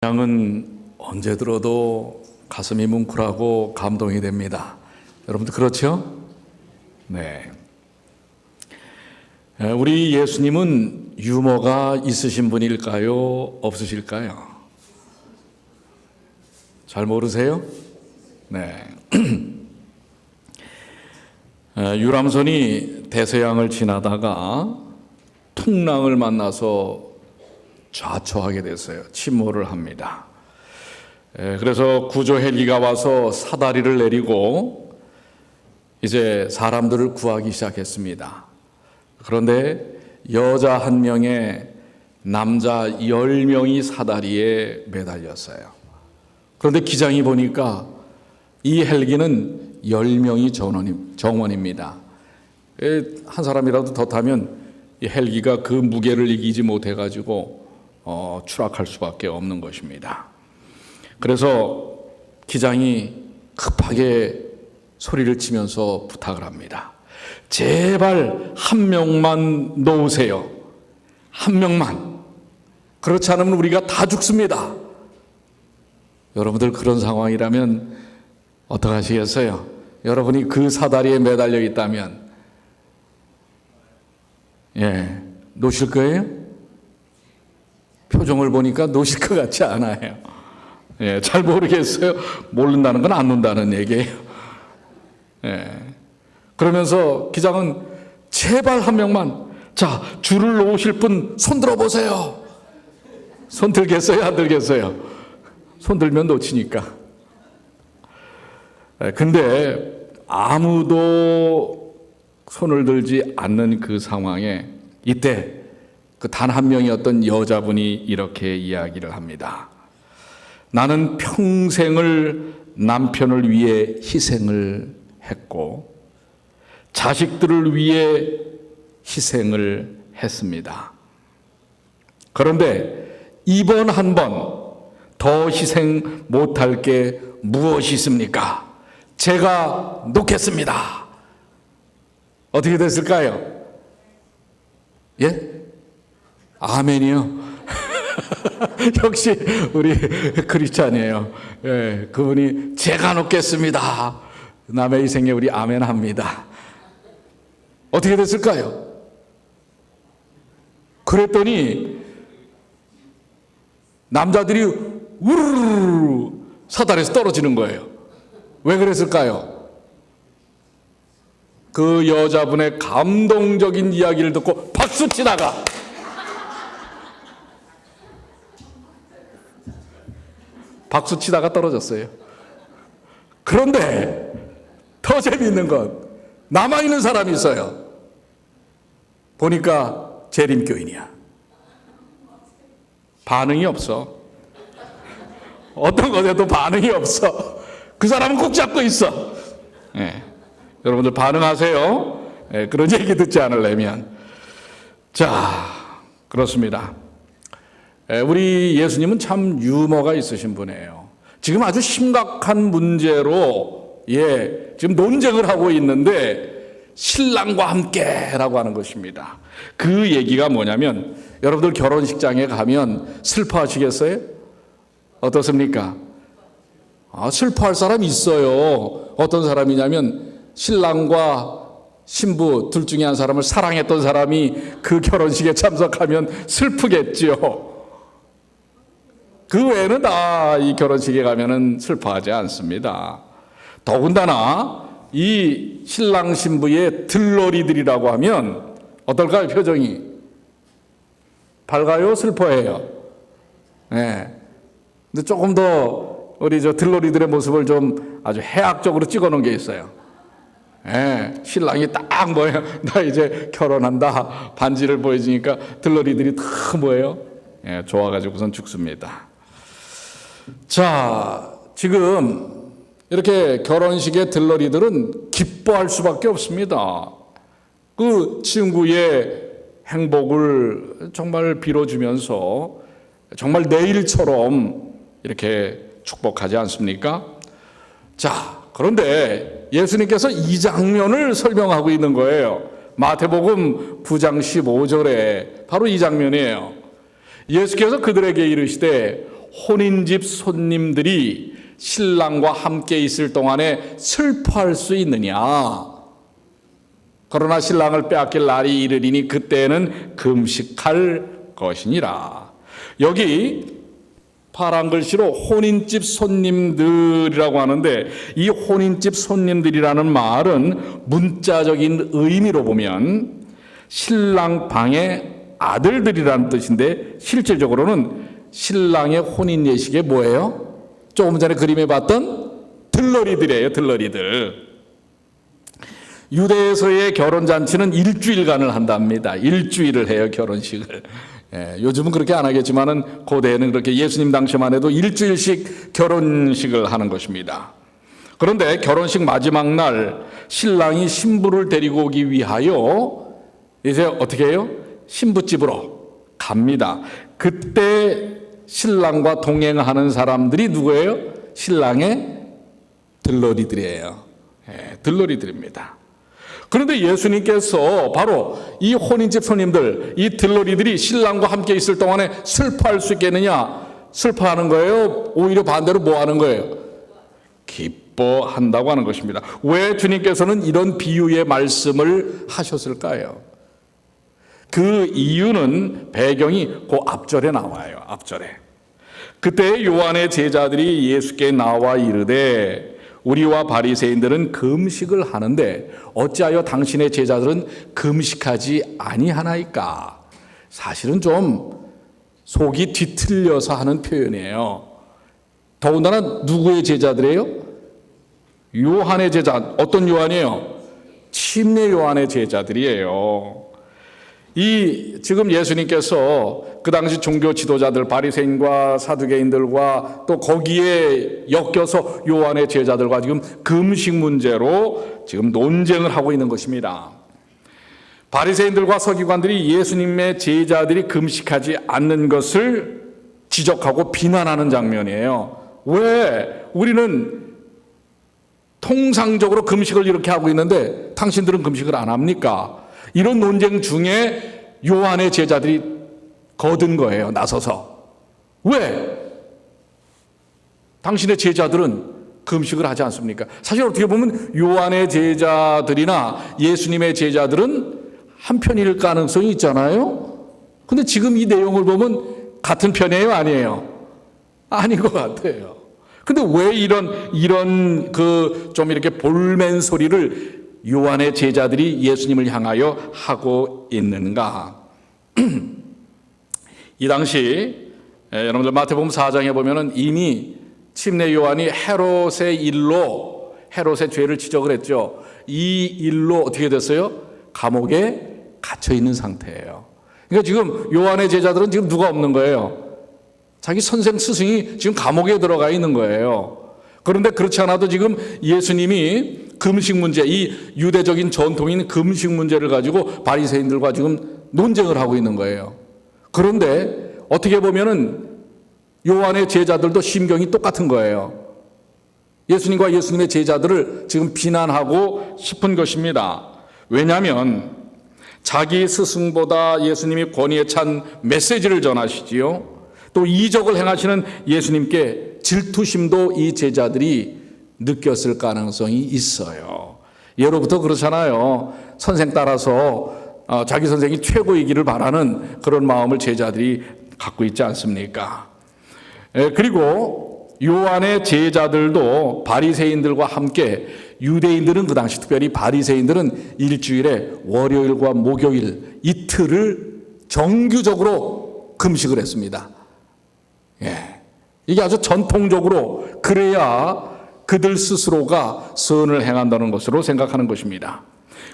찬양은 언제 들어도 가슴이 뭉클하고 감동이 됩니다. 여러분들 그렇죠? 네. 우리 예수님은 유머가 있으신 분일까요? 없으실까요? 잘 모르세요? 네. 유람선이 대서양을 지나다가 풍랑을 만나서 좌초하게 됐어요. 침몰을 합니다. 그래서 구조 헬기가 와서 사다리를 내리고 이제 사람들을 구하기 시작했습니다. 그런데 여자 1명에 남자 10명이 사다리에 매달렸어요. 그런데 기장이 보니까 이 헬기는 10명이 정원입니다. 한 사람이라도 더 타면 이 헬기가 그 무게를 이기지 못해가지고 추락할 수밖에 없는 것입니다. 그래서 기장이 급하게 소리를 치면서 부탁을 합니다. 제발 한 명만 놓으세요. 한 명만. 그렇지 않으면 우리가 다 죽습니다. 여러분들 그런 상황이라면 어떡하시겠어요? 여러분이 그 사다리에 매달려 있다면 놓으실 거예요? 표정을 보니까 놓으실 것 같지 않아요. 잘 모르겠어요. 모른다는 건 안 놓는다는 얘기예요. 그러면서 기장은 제발 한 명만, 자, 줄을 놓으실 분 손 들어보세요. 손 들겠어요? 안 들겠어요? 손 들면 놓치니까. 근데 아무도 손을 들지 않는 그 상황에 이때 그 단 한 명이었던 여자분이 이렇게 이야기를 합니다. 나는 평생을 남편을 위해 희생을 했고 자식들을 위해 희생을 했습니다. 그런데 이번 한 번 더 희생 못할 게 무엇이 있습니까? 제가 놓겠습니다. 어떻게 됐을까요? 예? 아멘이요. 역시 우리 크리스찬이에요. 그분이 제가 놓겠습니다. 남의 희생에 우리 아멘합니다. 어떻게 됐을까요? 그랬더니 남자들이 우르르 사다리에서 떨어지는 거예요. 왜 그랬을까요? 그 여자분의 감동적인 이야기를 듣고 박수 치다가 떨어졌어요. 그런데 더 재미있는 건 남아있는 사람이 있어요. 보니까 재림교인이야. 반응이 없어. 어떤 것에도 반응이 없어. 그 사람은 꼭 잡고 있어. 여러분들 반응하세요. 그런 얘기 듣지 않으려면. 자, 그렇습니다. 우리 예수님은 참 유머가 있으신 분이에요. 지금 아주 심각한 문제로 지금 논쟁을 하고 있는데 신랑과 함께라고 하는 것입니다. 그 얘기가 뭐냐면 여러분들 결혼식장에 가면 슬퍼하시겠어요? 어떻습니까? 슬퍼할 사람 있어요. 어떤 사람이냐면 신랑과 신부 둘 중에 한 사람을 사랑했던 사람이 그 결혼식에 참석하면 슬프겠죠. 그 외에는 다 이 결혼식에 가면은 슬퍼하지 않습니다. 더군다나 이 신랑 신부의 들러리들이라고 하면 어떨까요? 표정이 밝아요? 슬퍼해요? 근데 조금 더 우리 들러리들의 모습을 좀 아주 해학적으로 찍어 놓은 게 있어요. 신랑이 딱 뭐예요? 나 이제 결혼한다. 반지를 보여주니까 들러리들이 다 뭐예요? 좋아가지고선 죽습니다. 자, 지금 이렇게 결혼식의 들러리들은 기뻐할 수밖에 없습니다. 그 친구의 행복을 정말 빌어주면서 정말 내일처럼 이렇게 축복하지 않습니까? 자, 그런데 예수님께서 이 장면을 설명하고 있는 거예요. 마태복음 9장 15절에 바로 이 장면이에요. 예수께서 그들에게 이르시되 혼인집 손님들이 신랑과 함께 있을 동안에 슬퍼할 수 있느냐? 그러나 신랑을 빼앗길 날이 이르리니 그때는 금식할 것이니라. 여기 파란 글씨로 혼인집 손님들이라고 하는데, 이 혼인집 손님들이라는 말은 문자적인 의미로 보면 신랑 방의 아들들이라는 뜻인데, 실질적으로는 신랑의 혼인 예식에 뭐예요? 조금 전에 그림에 봤던 들러리들이에요. 들러리들. 유대에서의 결혼잔치는 일주일간을 한답니다. 일주일을 해요, 결혼식을. 요즘은 그렇게 안 하겠지만은 고대에는 그렇게 예수님 당시만 해도 일주일씩 결혼식을 하는 것입니다. 그런데 결혼식 마지막 날 신랑이 신부를 데리고 오기 위하여 이제 어떻게 해요? 신부집으로 갑니다. 그때 신랑과 동행하는 사람들이 누구예요? 신랑의 들러리들이에요. 들러리들입니다. 그런데 예수님께서 바로 이 혼인집 손님들, 이 들러리들이 신랑과 함께 있을 동안에 슬퍼할 수 있겠느냐? 슬퍼하는 거예요? 오히려 반대로 뭐 하는 거예요? 기뻐한다고 하는 것입니다. 왜 주님께서는 이런 비유의 말씀을 하셨을까요? 그 이유는 배경이 그 앞절에 나와요. 앞절에. 그때 요한의 제자들이 예수께 나와 이르되 우리와 바리새인들은 금식을 하는데 어찌하여 당신의 제자들은 금식하지 아니하나이까? 사실은 좀 속이 뒤틀려서 하는 표현이에요. 더군다나 누구의 제자들이에요? 요한의 제자. 어떤 요한이에요? 침례 요한의 제자들이에요. 지금 예수님께서 그 당시 종교 지도자들, 바리새인과 사두개인들과 또 거기에 엮여서 요한의 제자들과 지금 금식 문제로 지금 논쟁을 하고 있는 것입니다. 바리새인들과 서기관들이 예수님의 제자들이 금식하지 않는 것을 지적하고 비난하는 장면이에요. 왜 우리는 통상적으로 금식을 이렇게 하고 있는데 당신들은 금식을 안 합니까? 이런 논쟁 중에 요한의 제자들이 거둔 거예요. 나서서. 왜? 당신의 제자들은 금식을 하지 않습니까? 사실 어떻게 보면 요한의 제자들이나 예수님의 제자들은 한편일 가능성이 있잖아요. 근데 지금 이 내용을 보면 같은 편이에요? 아니에요? 아닌 것 같아요. 근데 왜 이런 좀 이렇게 볼멘 소리를 요한의 제자들이 예수님을 향하여 하고 있는가? 이 당시 여러분들 마태복음 4장에 보면은 이미 침례 요한이 헤롯의 일로 헤롯의 죄를 지적을 했죠. 이 일로 어떻게 됐어요? 감옥에 갇혀 있는 상태예요. 그러니까 지금 요한의 제자들은 지금 누가 없는 거예요? 자기 선생 스승이 지금 감옥에 들어가 있는 거예요. 그런데 그렇지 않아도 지금 예수님이 금식 문제, 이 유대적인 전통인 금식 문제를 가지고 바리새인들과 지금 논쟁을 하고 있는 거예요. 그런데 어떻게 보면은 요한의 제자들도 심경이 똑같은 거예요. 예수님과 예수님의 제자들을 지금 비난하고 싶은 것입니다. 왜냐하면 자기 스승보다 예수님이 권위에 찬 메시지를 전하시지요. 또 이적을 행하시는 예수님께 질투심도 이 제자들이 느꼈을 가능성이 있어요. 예로부터 그렇잖아요. 선생 따라서 자기 선생이 최고이기를 바라는 그런 마음을 제자들이 갖고 있지 않습니까? 그리고 요한의 제자들도 바리새인들과 함께, 유대인들은 그 당시 특별히 바리새인들은 일주일에 월요일과 목요일 이틀을 정규적으로 금식을 했습니다. 이게 아주 전통적으로 그래야 그들 스스로가 선을 행한다는 것으로 생각하는 것입니다.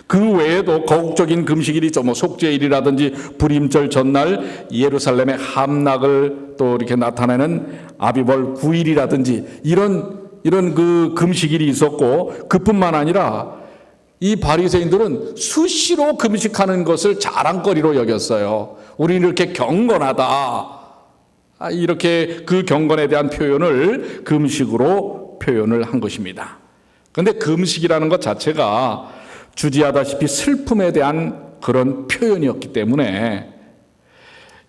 그 외에도 거국적인 금식일이 있죠. 속죄일이라든지 불임절 전날 예루살렘의 함락을 또 이렇게 나타내는 아비벌 9일이라든지 이런 그 금식일이 있었고, 그뿐만 아니라 이 바리새인들은 수시로 금식하는 것을 자랑거리로 여겼어요. 우리는 이렇게 경건하다. 이렇게 그 경건에 대한 표현을 금식으로 표현을 한 것입니다. 그런데 금식이라는 것 자체가 주지하다시피 슬픔에 대한 그런 표현이었기 때문에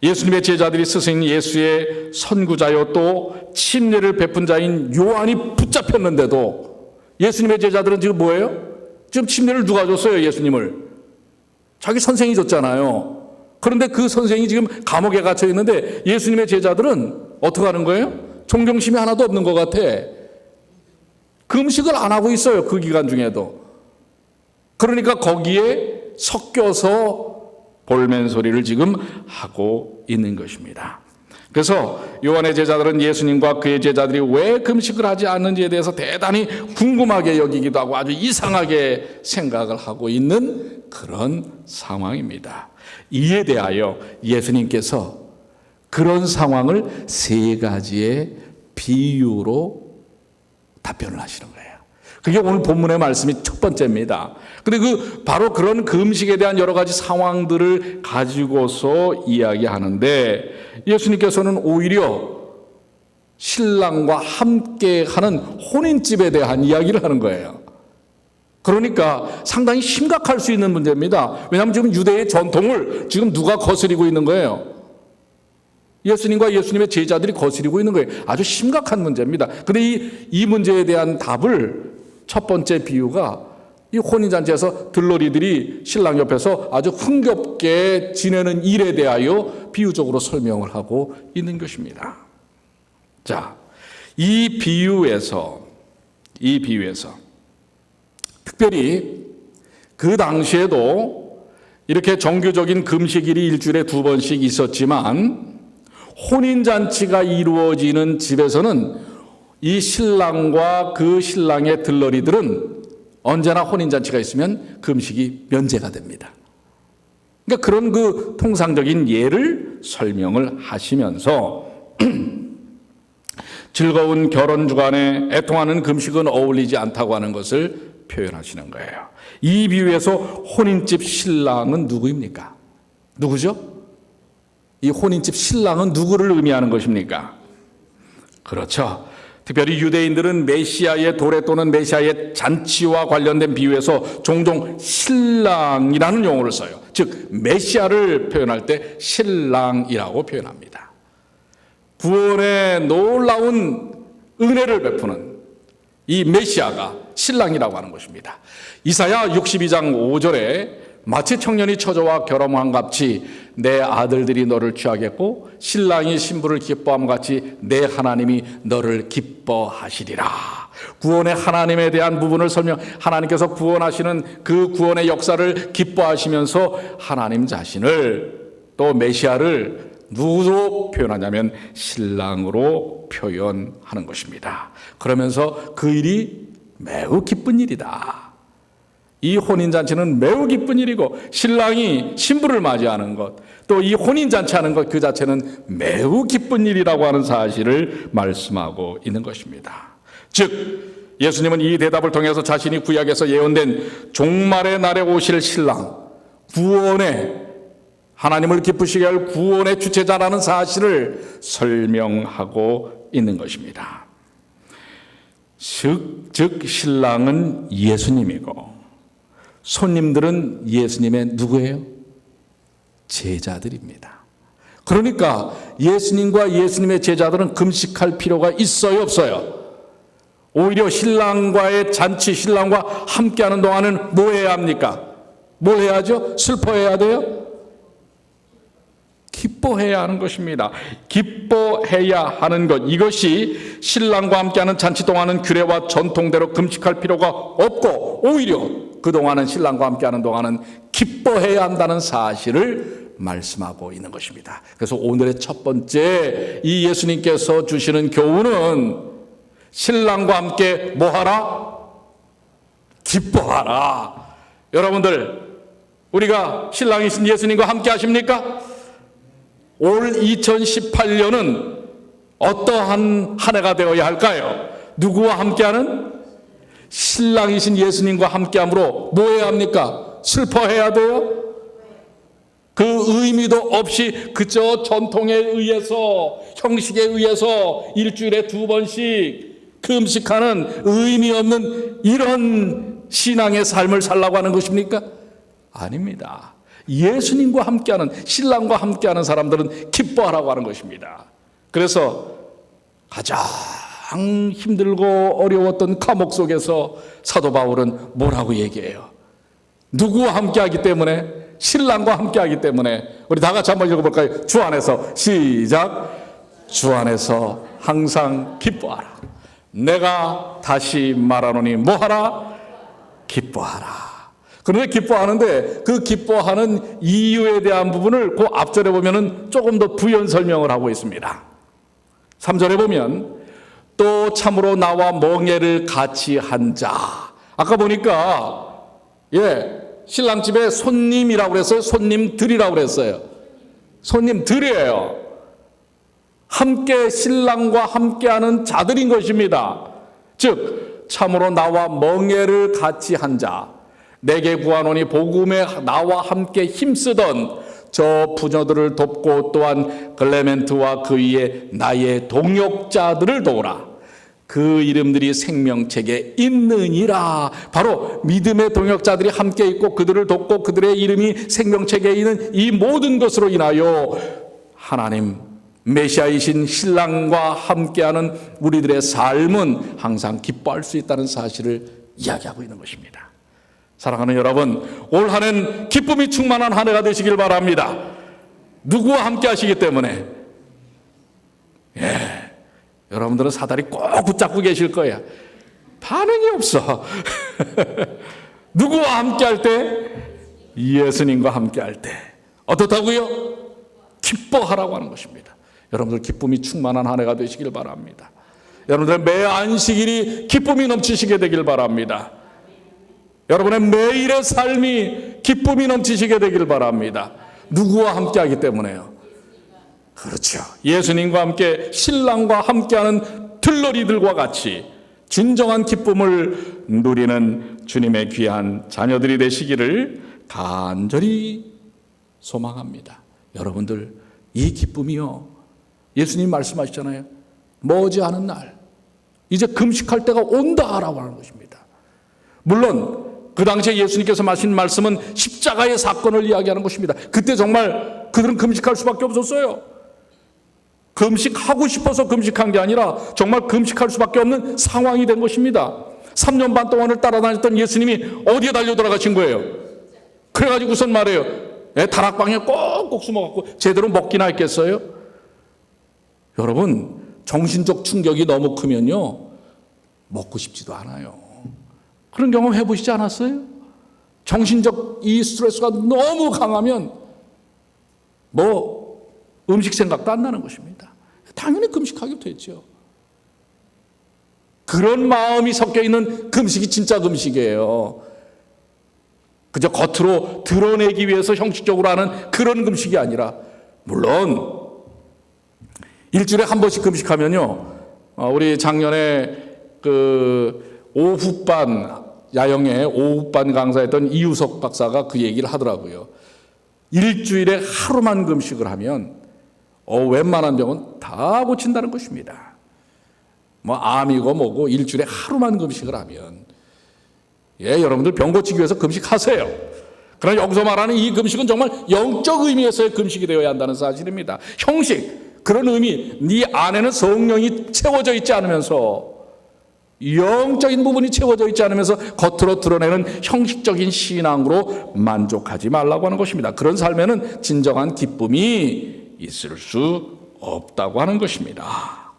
예수님의 제자들이 스승 예수의 선구자요 또 침례를 베푼 자인 요한이 붙잡혔는데도 예수님의 제자들은 지금 뭐예요? 지금 침례를 누가 줬어요? 예수님을. 자기 선생이 줬잖아요. 그런데 그 선생이 지금 감옥에 갇혀 있는데 예수님의 제자들은 어떻게 하는 거예요? 존경심이 하나도 없는 것 같아. 금식을 안 하고 있어요. 그 기간 중에도. 그러니까 거기에 섞여서 볼멘 소리를 지금 하고 있는 것입니다. 그래서 요한의 제자들은 예수님과 그의 제자들이 왜 금식을 하지 않는지에 대해서 대단히 궁금하게 여기기도 하고 아주 이상하게 생각을 하고 있는 그런 상황입니다. 이에 대하여 예수님께서 그런 상황을 세 가지의 비유로 답변을 하시는 거예요. 그게 오늘 본문의 말씀이 첫 번째입니다. 근데 바로 그런 금식에 대한 여러 가지 상황들을 가지고서 이야기하는데 예수님께서는 오히려 신랑과 함께 하는 혼인집에 대한 이야기를 하는 거예요. 그러니까 상당히 심각할 수 있는 문제입니다. 왜냐하면 지금 유대의 전통을 지금 누가 거스리고 있는 거예요? 예수님과 예수님의 제자들이 거스리고 있는 거예요. 아주 심각한 문제입니다. 그런데 이 문제에 대한 답을 첫 번째 비유가 이 혼인잔치에서 들러리들이 신랑 옆에서 아주 흥겹게 지내는 일에 대하여 비유적으로 설명을 하고 있는 것입니다. 자, 이 비유에서 특별히 그 당시에도 이렇게 정규적인 금식일이 일주일에 2번씩 있었지만 혼인잔치가 이루어지는 집에서는 이 신랑과 그 신랑의 들러리들은 언제나 혼인잔치가 있으면 금식이 면제가 됩니다. 그러니까 그런 그 통상적인 예를 설명을 하시면서 즐거운 결혼 주간에 애통하는 금식은 어울리지 않다고 하는 것을 표현하시는 거예요. 이 비유에서 혼인집 신랑은 누구입니까? 누구죠? 이 혼인집 신랑은 누구를 의미하는 것입니까? 그렇죠. 특별히 유대인들은 메시아의 도래 또는 메시아의 잔치와 관련된 비유에서 종종 신랑이라는 용어를 써요. 즉 메시아를 표현할 때 신랑이라고 표현합니다. 구원의 놀라운 은혜를 베푸는 이 메시아가 신랑이라고 하는 것입니다. 이사야 62장 5절에 마치 청년이 처자와 결혼한 같이 내 아들들이 너를 취하겠고 신랑이 신부를 기뻐함 같이 내 하나님이 너를 기뻐하시리라. 구원의 하나님에 대한 부분을 하나님께서 구원하시는 그 구원의 역사를 기뻐하시면서 하나님 자신을 또 메시아를 누구로 표현하냐면 신랑으로 표현하는 것입니다. 그러면서 그 일이 매우 기쁜 일이다. 이 혼인잔치는 매우 기쁜 일이고 신랑이 신부를 맞이하는 것, 또 이 혼인잔치하는 것 그 자체는 매우 기쁜 일이라고 하는 사실을 말씀하고 있는 것입니다. 즉 예수님은 이 대답을 통해서 자신이 구약에서 예언된 종말의 날에 오실 신랑, 구원의 하나님을 기쁘시게 할 구원의 주체자라는 사실을 설명하고 있는 것입니다. 즉 신랑은 예수님이고 손님들은 예수님의 누구예요? 제자들입니다. 그러니까 예수님과 예수님의 제자들은 금식할 필요가 있어요, 없어요? 오히려 신랑과의 잔치, 신랑과 함께하는 동안은 뭐 해야 합니까? 뭘 해야죠? 슬퍼해야 돼요? 기뻐해야 하는 것입니다. 기뻐해야 하는 것, 이것이 신랑과 함께하는 잔치 동안은 규례와 전통대로 금식할 필요가 없고 오히려 그동안은 신랑과 함께하는 동안은 기뻐해야 한다는 사실을 말씀하고 있는 것입니다. 그래서 오늘의 첫 번째 이 예수님께서 주시는 교훈은 신랑과 함께 뭐하라? 기뻐하라. 여러분들 우리가 신랑이신 예수님과 함께 하십니까? 올 2018년은 어떠한 한 해가 되어야 할까요? 누구와 함께하는? 신랑이신 예수님과 함께함으로 뭐 해야 합니까? 슬퍼해야 돼요? 그 의미도 없이 그저 전통에 의해서, 형식에 의해서 일주일에 2번씩 금식하는 의미 없는 이런 신앙의 삶을 살라고 하는 것입니까? 아닙니다. 예수님과 함께하는, 신랑과 함께하는 사람들은 기뻐하라고 하는 것입니다. 그래서 가장 힘들고 어려웠던 감옥 속에서 사도 바울은 뭐라고 얘기해요? 누구와 함께하기 때문에? 신랑과 함께하기 때문에. 우리 다 같이 한번 읽어볼까요? 주 안에서. 시작. 주 안에서 항상 기뻐하라. 내가 다시 말하노니 뭐하라? 기뻐하라. 그런데 기뻐하는데 그 기뻐하는 이유에 대한 부분을 그 앞절에 보면은 조금 더 부연 설명을 하고 있습니다. 3절에 보면 또 참으로 나와 멍에를 같이 한 자. 아까 보니까 신랑 집에 손님이라고 그랬어요. 손님들이라고 그랬어요. 손님들이에요. 함께 신랑과 함께하는 자들인 것입니다. 즉 참으로 나와 멍에를 같이 한 자, 내게 구하노니 복음에 나와 함께 힘쓰던 저 부녀들을 돕고 또한 클레멘트와 그 위에 나의 동역자들을 도우라. 그 이름들이 생명책에 있느니라. 바로 믿음의 동역자들이 함께 있고 그들을 돕고 그들의 이름이 생명책에 있는 이 모든 것으로 인하여 하나님 메시아이신 신랑과 함께하는 우리들의 삶은 항상 기뻐할 수 있다는 사실을 이야기하고 있는 것입니다. 사랑하는 여러분, 올 한 해는 기쁨이 충만한 한 해가 되시길 바랍니다. 누구와 함께 하시기 때문에. 여러분들은 사다리 꼭 붙잡고 계실 거야. 반응이 없어. 누구와 함께 할 때? 예수님과 함께 할 때. 어떻다고요? 기뻐하라고 하는 것입니다. 여러분들 기쁨이 충만한 한 해가 되시길 바랍니다. 여러분들의 매 안식일이 기쁨이 넘치시게 되길 바랍니다. 여러분의 매일의 삶이 기쁨이 넘치시게 되길 바랍니다. 누구와 함께 하기 때문에요? 그렇죠. 예수님과 함께 신랑과 함께하는 들러리들과 같이 진정한 기쁨을 누리는 주님의 귀한 자녀들이 되시기를 간절히 소망합니다. 여러분들 이 기쁨이요, 예수님 말씀하시잖아요. 머지않은 날 이제 금식할 때가 온다라고 하는 것입니다. 물론 그 당시에 예수님께서 하신 말씀은 십자가의 사건을 이야기하는 것입니다. 그때 정말 그들은 금식할 수밖에 없었어요. 금식하고 싶어서 금식한 게 아니라 정말 금식할 수밖에 없는 상황이 된 것입니다. 3년 반 동안을 따라다녔던 예수님이 어디에 달려 들어가신 거예요? 그래가지고선 말해요. 다락방에 꼭꼭 숨어갖고 제대로 먹기나 했겠어요? 여러분, 정신적 충격이 너무 크면요, 먹고 싶지도 않아요. 그런 경험 해보시지 않았어요? 정신적 이 스트레스가 너무 강하면 음식 생각도 안 나는 것입니다. 당연히 금식하게 되죠. 그런 마음이 섞여 있는 금식이 진짜 금식이에요. 그저 겉으로 드러내기 위해서 형식적으로 하는 그런 금식이 아니라, 물론 일주일에 한 번씩 금식하면요, 우리 작년에 오후반 야영에 오후반 강사했던 이유석 박사가 그 얘기를 하더라고요. 일주일에 하루만 금식을 하면 웬만한 병은 다 고친다는 것입니다. 암이고 뭐고 일주일에 하루만 금식을 하면, 여러분들 병 고치기 위해서 금식하세요. 그러나 여기서 말하는 이 금식은 정말 영적 의미에서의 금식이 되어야 한다는 사실입니다. 형식, 그런 의미, 네 안에는 성령이 채워져 있지 않으면서, 영적인 부분이 채워져 있지 않으면서 겉으로 드러내는 형식적인 신앙으로 만족하지 말라고 하는 것입니다. 그런 삶에는 진정한 기쁨이 있을 수 없다고 하는 것입니다.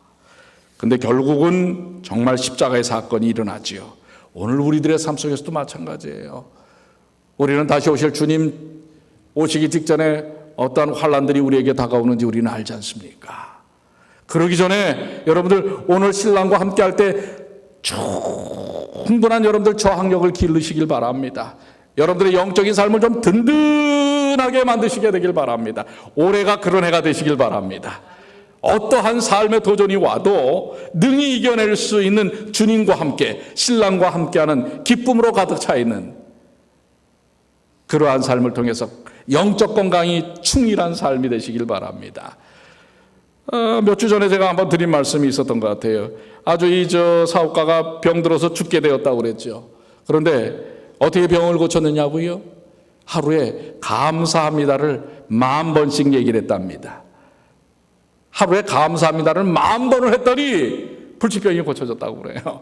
근데 결국은 정말 십자가의 사건이 일어나지요. 오늘 우리들의 삶 속에서도 마찬가지예요. 우리는 다시 오실 주님 오시기 직전에 어떠한 환난들이 우리에게 다가오는지 우리는 알지 않습니까? 그러기 전에 여러분들 오늘 신랑과 함께 할 때 충분한 여러분들 저항력을 기르시길 바랍니다. 여러분들의 영적인 삶을 좀 든든하게 만드시게 되길 바랍니다. 올해가 그런 해가 되시길 바랍니다. 어떠한 삶의 도전이 와도 능히 이겨낼 수 있는 주님과 함께, 신랑과 함께하는 기쁨으로 가득 차 있는 그러한 삶을 통해서 영적 건강이 충실한 삶이 되시길 바랍니다. 몇 주 전에 제가 한번 드린 말씀이 있었던 것 같아요. 아주 사업가가 병들어서 죽게 되었다고 그랬죠. 그런데 어떻게 병을 고쳤느냐고요? 하루에 감사합니다를 10,000번씩 얘기를 했답니다. 하루에 감사합니다를 10,000번을 했더니 불치병이 고쳐졌다고 그래요.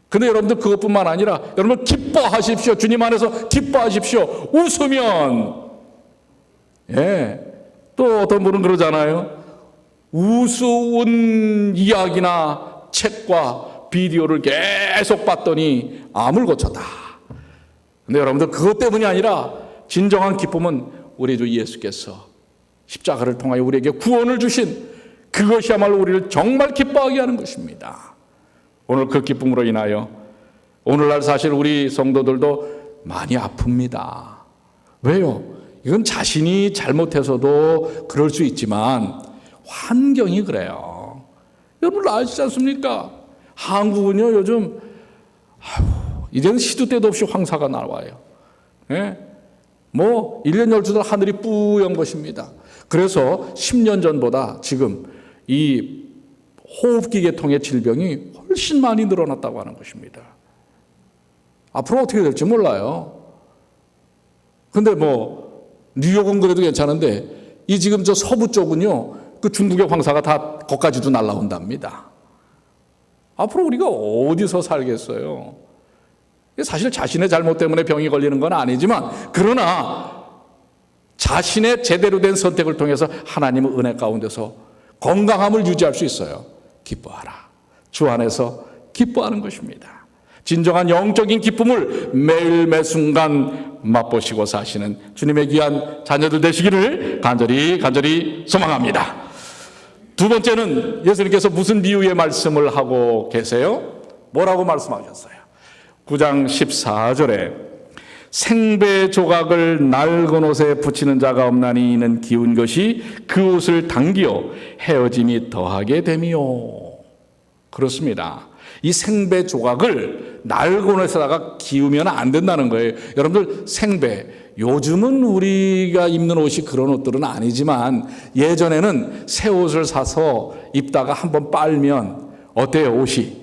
근데 여러분들 그것뿐만 아니라 여러분 기뻐하십시오. 주님 안에서 기뻐하십시오. 웃으면 또 어떤 분은 그러잖아요. 우스운 이야기나 책과 비디오를 계속 봤더니 암을 고쳤다. 근데 여러분들 그것 때문이 아니라 진정한 기쁨은 우리 주 예수께서 십자가를 통하여 우리에게 구원을 주신 그것이야말로 우리를 정말 기뻐하게 하는 것입니다. 오늘 그 기쁨으로 인하여 오늘날 사실 우리 성도들도 많이 아픕니다. 왜요? 이건 자신이 잘못해서도 그럴 수 있지만 환경이 그래요. 여러분 아시지 않습니까? 한국은요 요즘 이제는 시도 때도 없이 황사가 나와요. 1년 12달 하늘이 뿌연 것입니다. 그래서 10년 전보다 지금 이 호흡기 계통의 질병이 훨씬 많이 늘어났다고 하는 것입니다. 앞으로 어떻게 될지 몰라요. 근데 뉴욕은 그래도 괜찮은데 이 지금 저 서부 쪽은요 그 중국의 황사가 다 거기까지도 날아온답니다. 앞으로 우리가 어디서 살겠어요? 사실 자신의 잘못 때문에 병이 걸리는 건 아니지만 그러나 자신의 제대로 된 선택을 통해서 하나님의 은혜 가운데서 건강함을 유지할 수 있어요. 기뻐하라. 주 안에서 기뻐하는 것입니다. 진정한 영적인 기쁨을 매일 매순간 맛보시고 사시는 주님의 귀한 자녀들 되시기를 간절히 소망합니다. 두 번째는 예수님께서 무슨 비유의 말씀을 하고 계세요? 뭐라고 말씀하셨어요? 9장 14절에 생배 조각을 낡은 옷에 붙이는 자가 없나니 이는 기운 것이 그 옷을 당기어 헤어짐이 더하게 됨이요. 그렇습니다. 이 생배 조각을 낡은 옷에다가 기우면 안 된다는 거예요. 여러분들 생배, 요즘은 우리가 입는 옷이 그런 옷들은 아니지만 예전에는 새 옷을 사서 입다가 한번 빨면 어때요? 옷이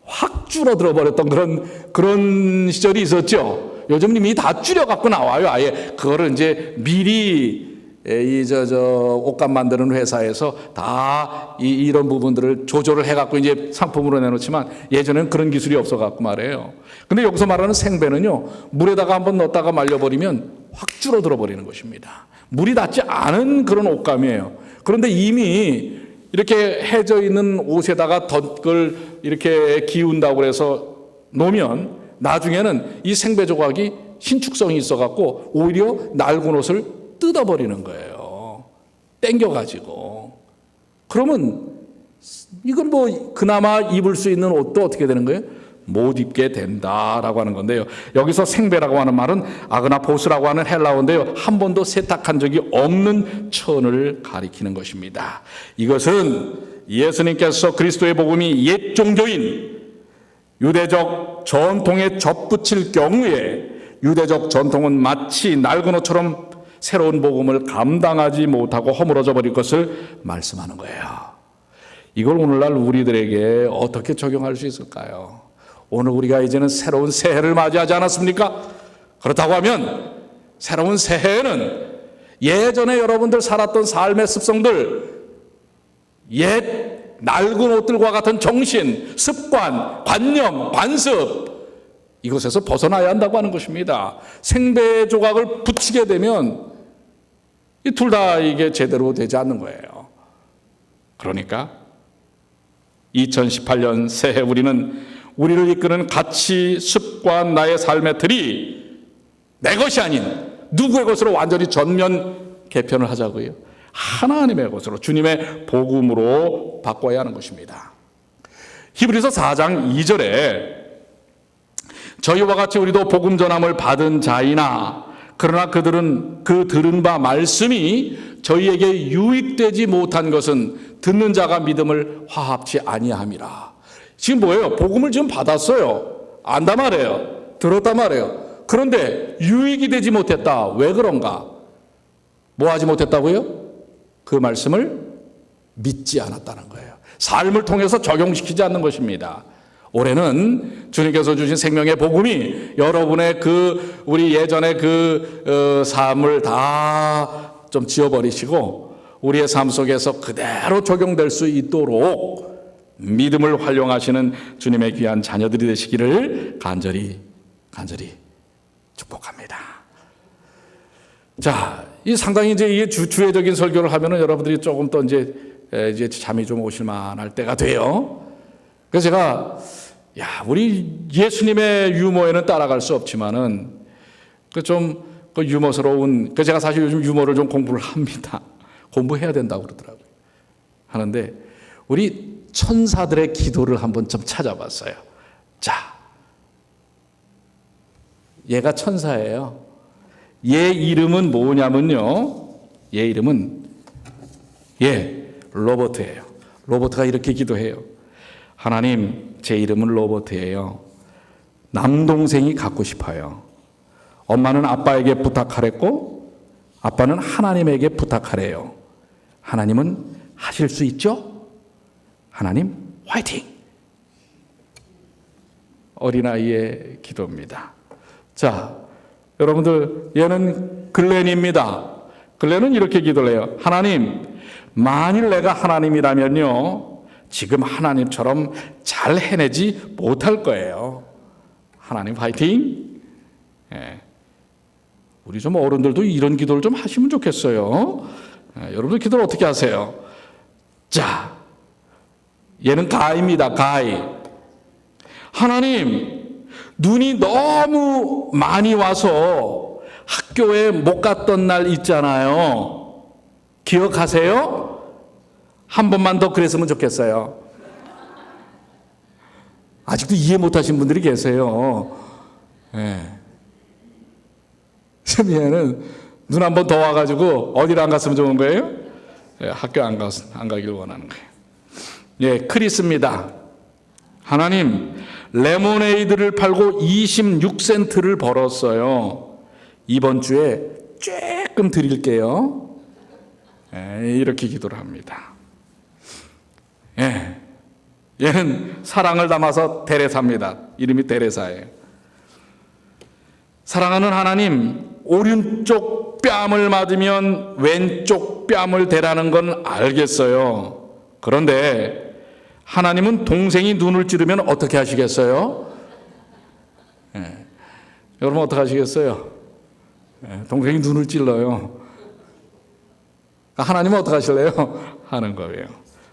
확 줄어들어 버렸던 그런 시절이 있었죠. 요즘 이미 다 줄여갖고 나와요. 아예 그거를 이제 미리 옷감 만드는 회사에서 다 이런 부분들을 조절을 해갖고 이제 상품으로 내놓지만 예전에는 그런 기술이 없어갖고 말이에요. 근데 여기서 말하는 생배는요, 물에다가 한번 넣었다가 말려버리면 확 줄어들어 버리는 것입니다. 물이 닿지 않은 그런 옷감이에요. 그런데 이미 이렇게 해져 있는 옷에다가 덧글 이렇게 기운다고 해서 놓으면 나중에는 이 생배 조각이 신축성이 있어갖고 오히려 낡은 옷을 뜯어버리는 거예요. 땡겨가지고. 그러면 이건 그나마 입을 수 있는 옷도 어떻게 되는 거예요? 못 입게 된다라고 하는 건데요. 여기서 생배라고 하는 말은 아그나포스라고 하는 헬라어인데요. 한 번도 세탁한 적이 없는 천을 가리키는 것입니다. 이것은 예수님께서 그리스도의 복음이 옛 종교인 유대적 전통에 접붙일 경우에 유대적 전통은 마치 낡은 옷처럼 새로운 복음을 감당하지 못하고 허물어져 버릴 것을 말씀하는 거예요. 이걸 오늘날 우리들에게 어떻게 적용할 수 있을까요? 오늘 우리가 이제는 새로운 새해를 맞이하지 않았습니까? 그렇다고 하면 새로운 새해에는 예전에 여러분들 살았던 삶의 습성들, 옛 낡은 옷들과 같은 정신, 습관, 관념, 관습 이것에서 벗어나야 한다고 하는 것입니다. 생배 조각을 붙이게 되면 이 둘 다 이게 제대로 되지 않는 거예요. 그러니까 2018년 새해 우리를 이끄는 가치, 습관, 나의 삶의 틀이 내 것이 아닌 누구의 것으로 완전히 전면 개편을 하자고요. 하나님의 것으로 주님의 복음으로 바꿔야 하는 것입니다. 히브리서 4장 2절에 저희와 같이 우리도 복음 전함을 받은 자이나 그러나 그들은 그 들은 바 말씀이 저희에게 유익되지 못한 것은 듣는 자가 믿음을 화합치 아니함이라. 지금 뭐예요? 복음을 지금 받았어요. 안다 말이에요. 들었단 말이에요. 그런데 유익이 되지 못했다. 왜 그런가? 뭐 하지 못했다고요? 그 말씀을 믿지 않았다는 거예요. 삶을 통해서 적용시키지 않는 것입니다. 올해는 주님께서 주신 생명의 복음이 여러분의 우리 예전의 삶을 다 좀 지워버리시고 우리의 삶 속에서 그대로 적용될 수 있도록 믿음을 활용하시는 주님의 귀한 자녀들이 되시기를 간절히 축복합니다. 자, 이 상당히 이제 주회적인 설교를 하면은 여러분들이 조금 더 이제 잠이 좀 오실 만할 때가 돼요. 그래서 제가 우리 예수님의 유머에는 따라갈 수 없지만은 그 유머스러운, 제가 사실 요즘 유머를 좀 공부를 합니다. 공부해야 된다고 그러더라고요. 하는데 우리 천사들의 기도를 한번 좀 찾아봤어요. 자, 얘가 천사예요. 얘 이름은 뭐냐면요. 얘 이름은 로버트예요. 로버트가 이렇게 기도해요. 하나님, 제 이름은 로버트예요. 남동생이 갖고 싶어요. 엄마는 아빠에게 부탁하랬고 아빠는 하나님에게 부탁하래요. 하나님은 하실 수 있죠? 하나님 화이팅! 어린아이의 기도입니다. 자, 여러분들, 얘는 글렌입니다. 글렌은 이렇게 기도를 해요. 하나님, 만일 내가 하나님이라면요, 지금 하나님처럼 잘 해내지 못할 거예요. 하나님 화이팅! 우리 좀 어른들도 이런 기도를 좀 하시면 좋겠어요. 여러분들 기도를 어떻게 하세요? 자, 얘는 가입니다. 가이. 하나님, 눈이 너무 많이 와서 학교에 못 갔던 날 있잖아요. 기억하세요? 한 번만 더 그랬으면 좋겠어요. 아직도 이해 못하신 분들이 계세요. 지금 얘는 눈 한 번 더 와가지고 어디를 안 갔으면 좋은 거예요? 학교 안 가길 원하는 거예요. 크리스입니다. 하나님, 레모네이드를 팔고 26센트를 벌었어요. 이번 주에 조금 드릴게요. 이렇게 기도를 합니다. 얘는 사랑을 담아서 데레사입니다. 이름이 데레사예요. 사랑하는 하나님, 오른쪽 뺨을 맞으면 왼쪽 뺨을 대라는 건 알겠어요. 그런데 하나님은 동생이 눈을 찌르면 어떻게 하시겠어요? 여러분 어떻게 하시겠어요? 동생이 눈을 찔러요. 하나님은 어떻게 하실래요? 하는 거예요.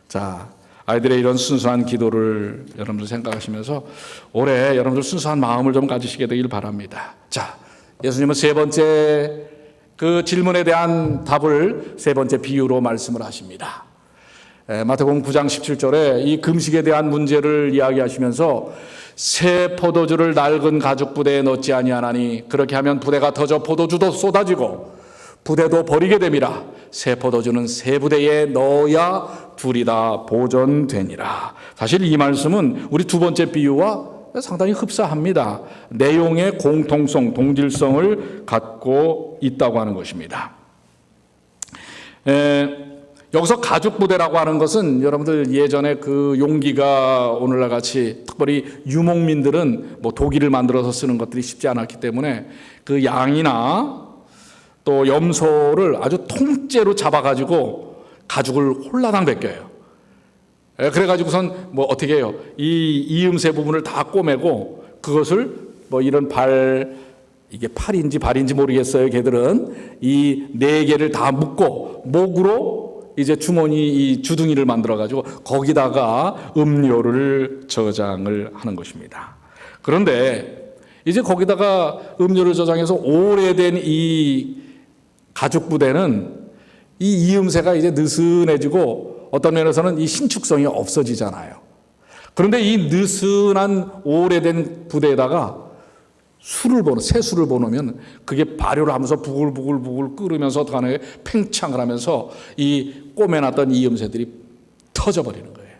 자, 아이들의 이런 순수한 기도를 여러분들 생각하시면서 올해 여러분들 순수한 마음을 좀 가지시게 되길 바랍니다. 자, 예수님은 세 번째 그 질문에 대한 답을 세 번째 비유로 말씀을 하십니다. 마태복음 9장 17절에 이 금식에 대한 문제를 이야기하시면서 새 포도주를 낡은 가죽 부대에 넣지 아니하나니 그렇게 하면 부대가 터져 포도주도 쏟아지고 부대도 버리게 됨이라. 새 포도주는 새 부대에 넣어야 둘이 다 보존되니라. 사실 이 말씀은 우리 두 번째 비유와 상당히 흡사합니다. 내용의 공통성, 동질성을 갖고 있다고 하는 것입니다. 여기서 가죽 부대라고 하는 것은 여러분들 예전에 그 용기가 오늘날 같이 특별히 유목민들은 독일을 만들어서 쓰는 것들이 쉽지 않았기 때문에 그 양이나 또 염소를 아주 통째로 잡아가지고 가죽을 홀라당 벗겨요. 그래가지고선 어떻게 해요? 이 이음새 부분을 다 꼬매고 그것을 이런 이게 팔인지 발인지 모르겠어요. 걔들은 이 네 개를 다 묶고 목으로 이제 주머니 이 주둥이를 만들어가지고 거기다가 음료를 저장을 하는 것입니다. 그런데 이제 거기다가 음료를 저장해서 오래된 이 가죽 부대는 이 이음새가 이제 느슨해지고 어떤 면에서는 이 신축성이 없어지잖아요. 그런데 이 느슨한 오래된 부대에다가 새술을 보내면 그게 발효를 하면서 부글부글 끓으면서 어떻게 하나요? 팽창을 하면서 이 꼬매놨던 이음새들이 터져버리는 거예요.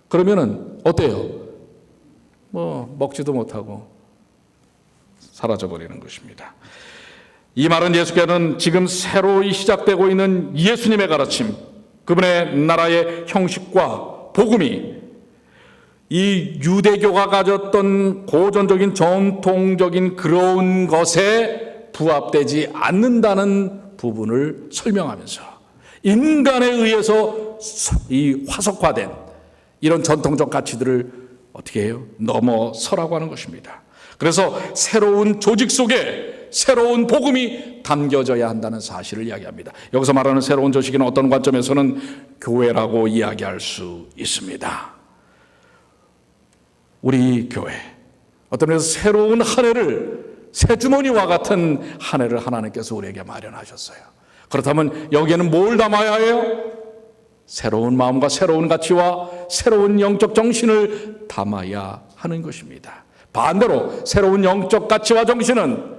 그러면은 어때요? 먹지도 못하고 사라져버리는 것입니다. 이 말은 예수께서는 지금 새로이 시작되고 있는 예수님의 가르침, 그분의 나라의 형식과 복음이 이 유대교가 가졌던 고전적인 전통적인 그런 것에 부합되지 않는다는 부분을 설명하면서 인간에 의해서 이 화석화된 이런 전통적 가치들을 어떻게 해요? 넘어서라고 하는 것입니다. 그래서 새로운 조직 속에 새로운 복음이 담겨져야 한다는 사실을 이야기합니다. 여기서 말하는 새로운 조직은 어떤 관점에서는 교회라고 이야기할 수 있습니다. 우리 교회, 어떤 면에서 새로운 한 해를, 새 주머니와 같은 한 해를 하나님께서 우리에게 마련하셨어요. 그렇다면 여기에는 뭘 담아야 해요? 새로운 마음과 새로운 가치와 새로운 영적 정신을 담아야 하는 것입니다. 반대로 새로운 영적 가치와 정신은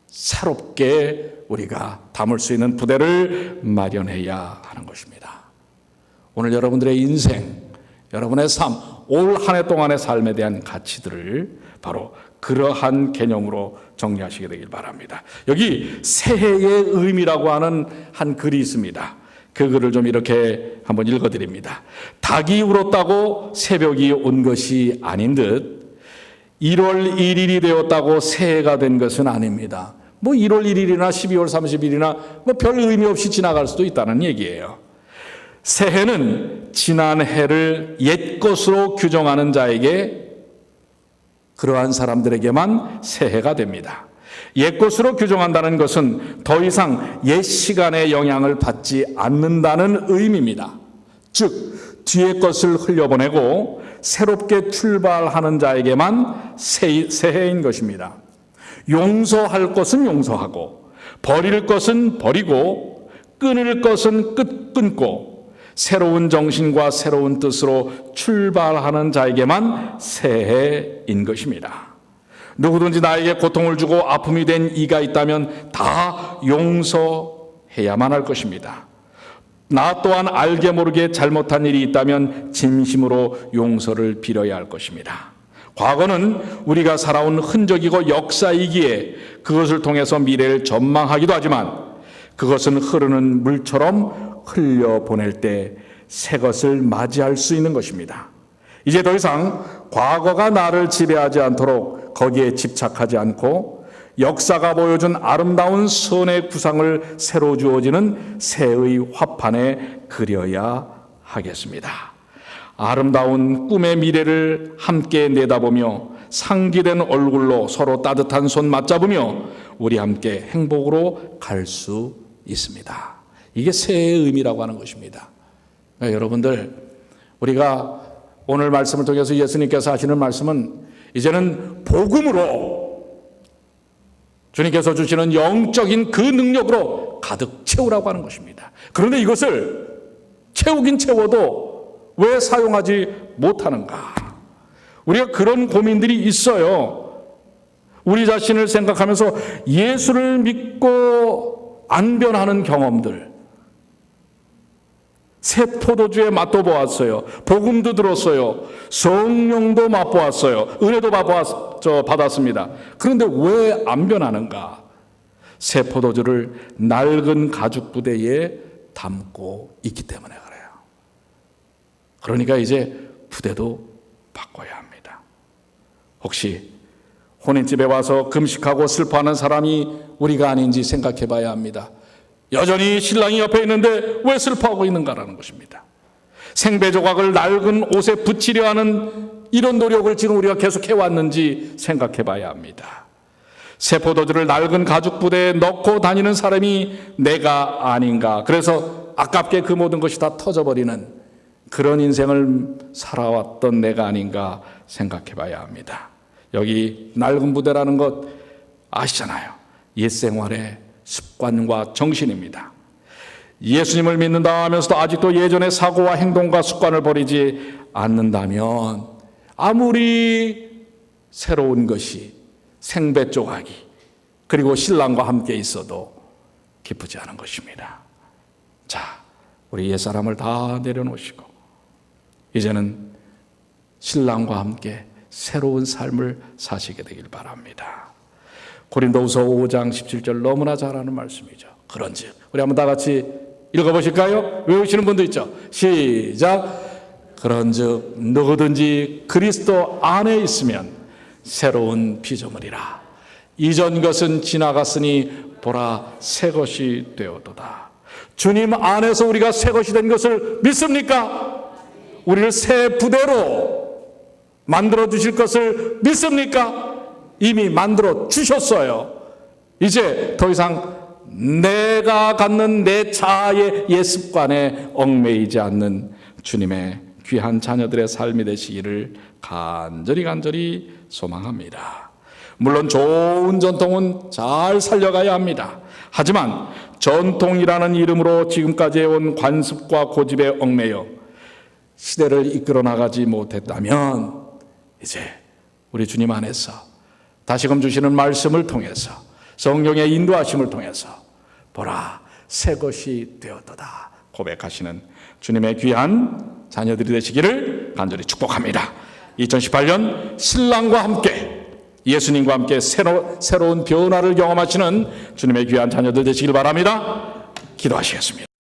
새롭게 우리가 담을 수 있는 부대를 마련해야 하는 것입니다. 오늘 여러분들의 인생, 여러분의 삶, 올 한 해 동안의 삶에 대한 가치들을 바로 그러한 개념으로 정리하시게 되길 바랍니다. 여기 새해의 의미라고 하는 한 글이 있습니다. 그 글을 좀 이렇게 한번 읽어드립니다. 닭이 울었다고 새벽이 온 것이 아닌 듯 1월 1일이 되었다고 새해가 된 것은 아닙니다. 뭐 1월 1일이나 12월 30일이나 뭐 별 의미 없이 지나갈 수도 있다는 얘기예요. 새해는 지난 해를 옛 것으로 규정하는 자에게, 그러한 사람들에게만 새해가 됩니다. 옛 것으로 규정한다는 것은 더 이상 옛 시간의 영향을 받지 않는다는 의미입니다. 즉 뒤의 것을 흘려보내고 새롭게 출발하는 자에게만 새해인 것입니다. 용서할 것은 용서하고 버릴 것은 버리고 끊을 것은 끊고 새로운 정신과 새로운 뜻으로 출발하는 자에게만 새해인 것입니다. 누구든지 나에게 고통을 주고 아픔이 된 이가 있다면 다 용서해야만 할 것입니다. 나 또한 알게 모르게 잘못한 일이 있다면 진심으로 용서를 빌어야 할 것입니다. 과거는 우리가 살아온 흔적이고 역사이기에 그것을 통해서 미래를 전망하기도 하지만 그것은 흐르는 물처럼 흘려보낼 때 새 것을 맞이할 수 있는 것입니다. 이제 더 이상 과거가 나를 지배하지 않도록 거기에 집착하지 않고 역사가 보여준 아름다운 선의 구상을 새로 주어지는 새의 화판에 그려야 하겠습니다. 아름다운 꿈의 미래를 함께 내다보며 상기된 얼굴로 서로 따뜻한 손 맞잡으며 우리 함께 행복으로 갈 수 있습니다. 이게 새해의 의미라고 하는 것입니다. 여러분들, 우리가 오늘 말씀을 통해서 예수님께서 하시는 말씀은 이제는 복음으로 주님께서 주시는 영적인 그 능력으로 가득 채우라고 하는 것입니다. 그런데 이것을 채우긴 채워도 왜 사용하지 못하는가? 우리가 그런 고민들이 있어요. 우리 자신을 생각하면서 예수를 믿고 안 변하는 경험들, 새 포도주의 맛도 보았어요. 복음도 들었어요. 성령도 맛보았어요. 은혜도 받았습니다. 그런데 왜 안 변하는가? 새 포도주를 낡은 가죽 부대에 담고 있기 때문에 그래요. 그러니까 이제 부대도 바꿔야 합니다. 혹시 혼인집에 와서 금식하고 슬퍼하는 사람이 우리가 아닌지 생각해 봐야 합니다. 여전히 신랑이 옆에 있는데 왜 슬퍼하고 있는가라는 것입니다. 생배 조각을 낡은 옷에 붙이려 하는 이런 노력을 지금 우리가 계속 해왔는지 생각해 봐야 합니다. 새 포도주를 낡은 가죽 부대에 넣고 다니는 사람이 내가 아닌가. 그래서 아깝게 그 모든 것이 다 터져버리는 그런 인생을 살아왔던 내가 아닌가 생각해 봐야 합니다. 여기 낡은 부대라는 것 아시잖아요. 옛 생활의 습관과 정신입니다. 예수님을 믿는다 하면서도 아직도 예전의 사고와 행동과 습관을 버리지 않는다면 아무리 새로운 것이 생배 조각이 그리고 신랑과 함께 있어도 기쁘지 않은 것입니다. 자, 우리 옛사람을 다 내려놓으시고 이제는 신랑과 함께 새로운 삶을 사시게 되길 바랍니다. 고린도후서 5장 17절 너무나 잘 아는 말씀이죠. 그런즉 우리 한번 다 같이 읽어보실까요? 외우시는 분도 있죠. 시작. 그런즉 누구든지 그리스도 안에 있으면 새로운 피조물이라. 이전 것은 지나갔으니 보라 새 것이 되었도다. 주님 안에서 우리가 새 것이 된 것을 믿습니까? 우리를 새 부대로 만들어 주실 것을 믿습니까? 이미 만들어 주셨어요. 이제 더 이상 내가 갖는 내 자아의 옛 습관에 얽매이지 않는 주님의 귀한 자녀들의 삶이 되시기를 간절히 소망합니다. 물론 좋은 전통은 잘 살려가야 합니다. 하지만 전통이라는 이름으로 지금까지 해온 관습과 고집에 얽매여 시대를 이끌어 나가지 못했다면 이제 우리 주님 안에서 다시금 주시는 말씀을 통해서 성령의 인도하심을 통해서 보라 새 것이 되었도다 고백하시는 주님의 귀한 자녀들이 되시기를 간절히 축복합니다. 2018년 신랑과 함께 예수님과 함께 새로운 변화를 경험하시는 주님의 귀한 자녀들 되시길 바랍니다. 기도하시겠습니다.